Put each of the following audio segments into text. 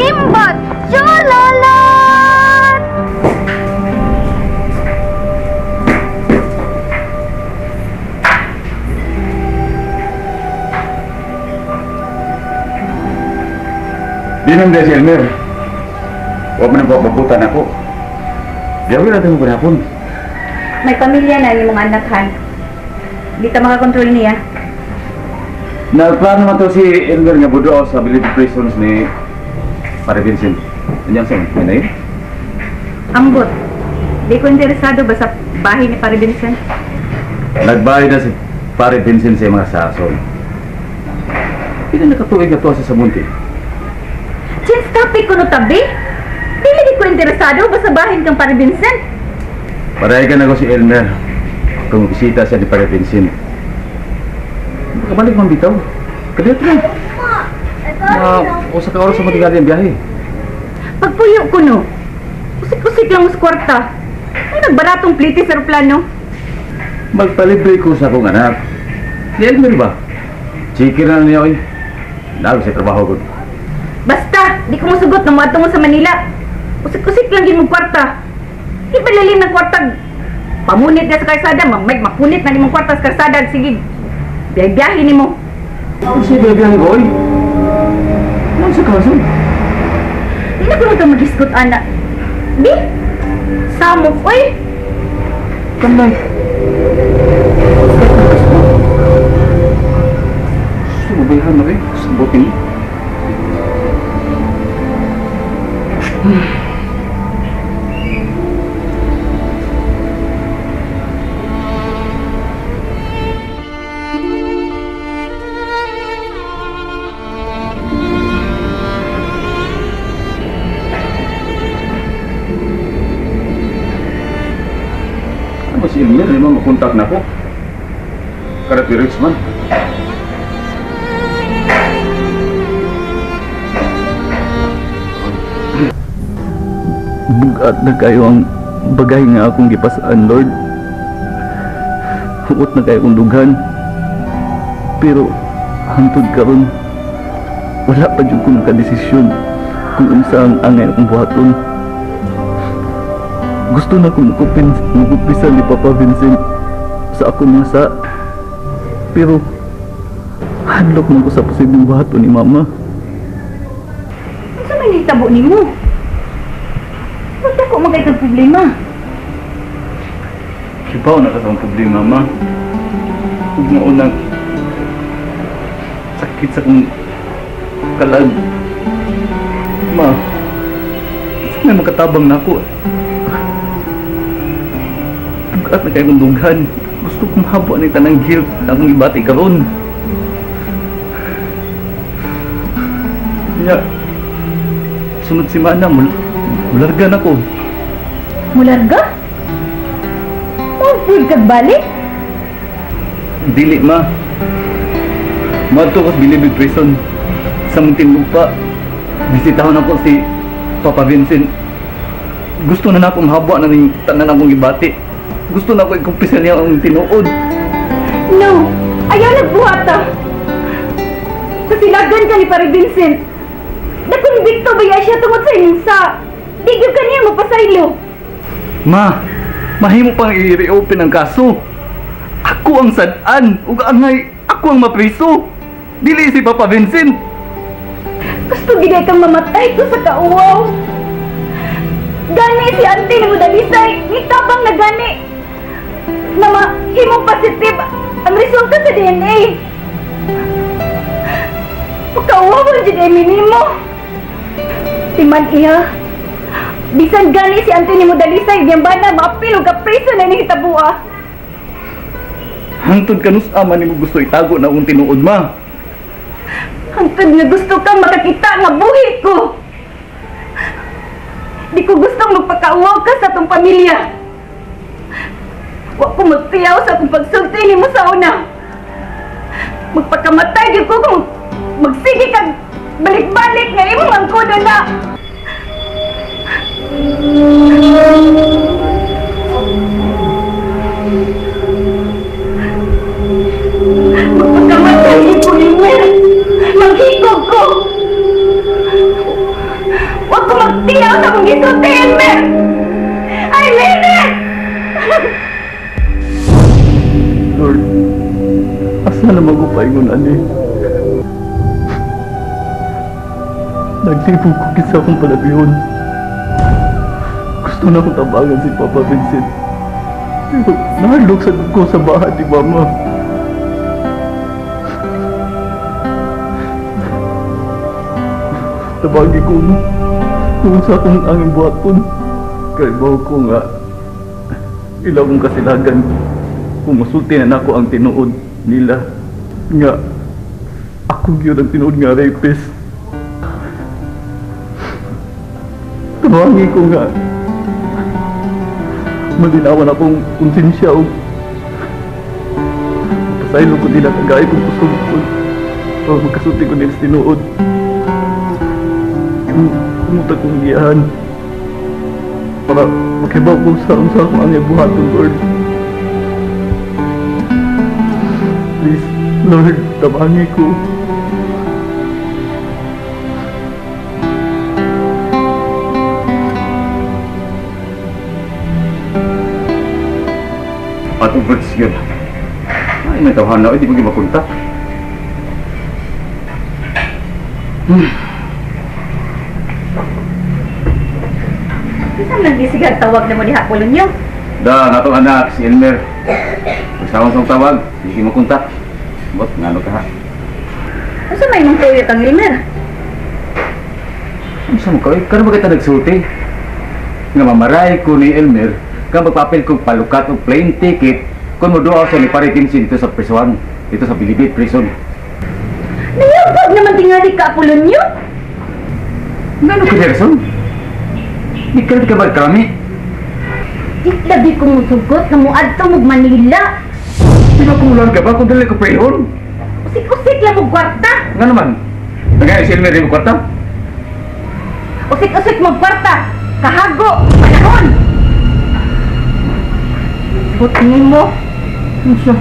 Kimbot! Chulolot! Dinang dia si Elmer. Huwag mo na po mabutan ako. Gawin natin mo panahapon. May pamilya na yung mga anak, Han. Di ta makakontrol niya. Nagplano naman to si Elmer nga budo sa Bilib Prisons ni Pare Vincent. Andiyan sa mga yun? Ambot. Di ko interesado ba sa bahay ni Pare Vincent? Nagbayad na si Pare Vincent sa mga sason. Hindi nakatuwing ka to sa Samunti. Since topic ko no tabi, dili di ko interesado ba sa bahay kang Pare Vincent? Paray ka na ko si Elmer kung bisita siya ni Pare Vincent. Kabalik mong bitaw. Kadito na. Usa ka oras sa matigali ang biyahe. Pagpuyo ko no, usik-usik lang sa kwarta. Ay nagbaratong pliti sa aeroplano. Magpalibre ko sa akong anak. Si Elmer ba? Chiki na niya oy. Nalo sa trabaho ko. Basta, di ko masugot na muadto mo sa Manila. Usik-usik lang yun mong kwarta. Ipalalim ng kwarta. Pamunit na sa karsada, mapunit na ni mong kwarta sa karsada. Sige, biyahe ni mo. Ano siya biyahe ko oy? Ano sa kaso? Di na ko na ito mag-iskot, anak. Di? Samok, oy! Kanay. Sumabayhan na rin. Sabutin niya. Ano si Elmer? Limang makontak na ko. Karat ni Richman. Bugat na kayo ang bagay nga akong gipasaan, Lord. Huot na kayo akong dughan. Pero hangtod karon wala pa dyan ko nakadesisyon kung unsa ang angay akong buhaton. Gusto na akong magkupisan ni Papa Vincent sa akong masa. Pero handlok man ko sa posibleng buhaton ni Mama. Ano may nitabo ni mo? Ba't ako magay kang problema? Kipaw na katang problema, Ma. Huwag na unang sakit sa kong kalag. Ma, saan may makatabang na ako? Bukat na kayo kong dughan. Gusto kong mahabo ang tanang guilt na akong ibati karon. Kaya, sunod si Mana, mulargan ako. Mularga? Mawag kag balik? Dili, Ma. Madto ko sa Bilibid Prison. Sa Muntinlupa. Bisitahon ako si Papa Vincent. Gusto na akong mahaba na ng tanan akong ibati. Gusto na ako ikumpisa niya ang tinuod. No! Ayaw nagbuhata! Kasilagan ka ni Pare Vincent. Nakonbikto ba siya tungod sa inyong sa... Digyo ka niya mapasaylo. Ma, mahimo pang i-reopen ang kaso. Ako ang sadan. Ug angay, ako ang mapriso. Dili si Papa Vincent. Gusto giday kang mamatay ko sa kauwaw. Gani si auntie ni Mudalisay. Nitabang na gani. Na mahimong positive ang resulta sa DNA. Pagkauwawan dyan ay minimo. Timan iya. Bisan gani si auntie ni Mudalisay. Diyan ba na maapil o kapriso na ni Hitabua. Hangtod kanus ama nimo gusto itago na akong tinuod, Ma. Hangtod nga gusto kang makakita nga buhi ko. Di ko gustong magpakauwaw ka sa atong pamilya. Wa ko magtiyaw sa akong pagsulti ni mo sa una. Magpakamatay gyud ko kung magsige kag balik-balik nga imong angkodo na. Magpakamatay gyud ko, Imer. Maghikog ko. masulti, Elmer! I mean it! Lord, asa na magupaingon ani? Naglibog ko kisa akong palabihon. Gusto na akong tabangan si Papa Vincent. Pero nahadlok sa ko sa bahay ni Mama. Tabagi ko no, kung sa akong angin buhaton. Kaya bawa ko nga, ilaw kong kasilagan. Kung masulti na nako ang tinuod nila. Nga, ako yun ang tinuod nga rapist. Tabangi ko nga, malinawan akong konsensya o pasaylo ko nila kagaya kong kusog ko para magkasulti ko nila sa tinuod. Kumuta kong liyahan para makibaw ko sa akong ang buhaton, Lord. Please, Lord, tabangi ko. Atong Brits yun. Ay, may tawahan na, hindi mo makunta. Saan lang gisigag tawag na mo di hapulon nyo? Da, natong anak, si Elmer. Pagsawang sa tawag, hindi mo kontak. Bot, ngano ka ha? Asa may mong tuyo kang Elmer? Ano sa mo ka? Kano ba kita nagsulti? Nga mamaray ko ni Elmer, kang magpapil kong palukat o plane ticket kung mo doon sa ni Pare Vincent dito sa prison, dito sa Bilibid Prison. Nayabag naman tingali ka apulon nyo? Ngano ka, Gerson? Di ka ba kami? Di labi kong musugot na muadto mo Manila. Di ba kumulan ka ba kung dali ko prehon? Usik-usik lang mo kwarta. Nga naman, tagay si Elmer rin mo kwarta? Usik-usik mo kwarta. Kahago. Panahon. Butingin mo. Ano siya?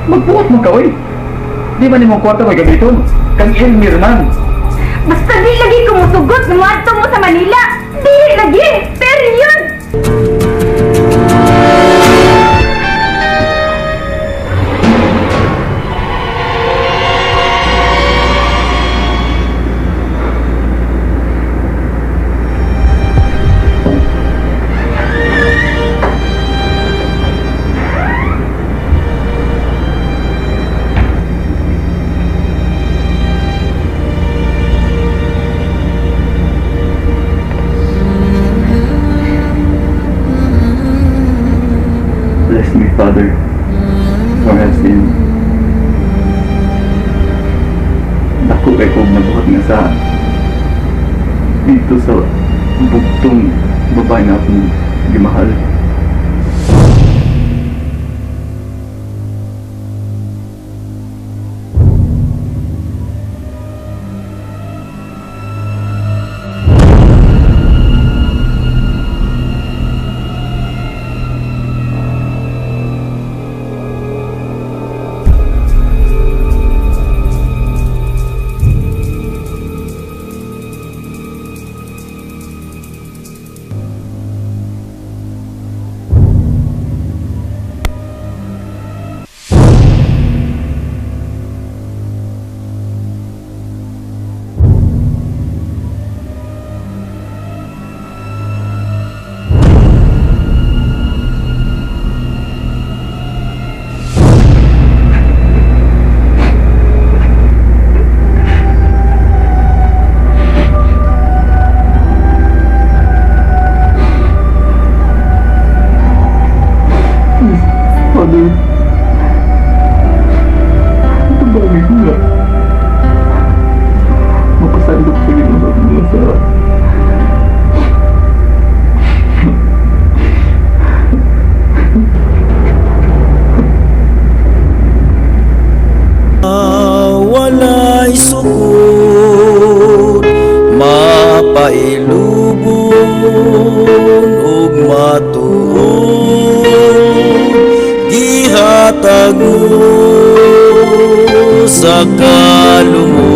Magbuot mo ka, oy. Di ba ni mo kwarta ko gamiton? Kang Elmer man. Basta di lagi kong musugot na muadto mo sa Manila. Di lagi. Period. Bless me, Father, for I sin. Dako kay kong nabuhat nga sa dito sa bugtong babae na akong gimahal. Father, ito bagay ko nga. Mapasandok sa ginawa ko nga sa walay sukod, mapailubon ug matuod, gihatag mo sa kalumon.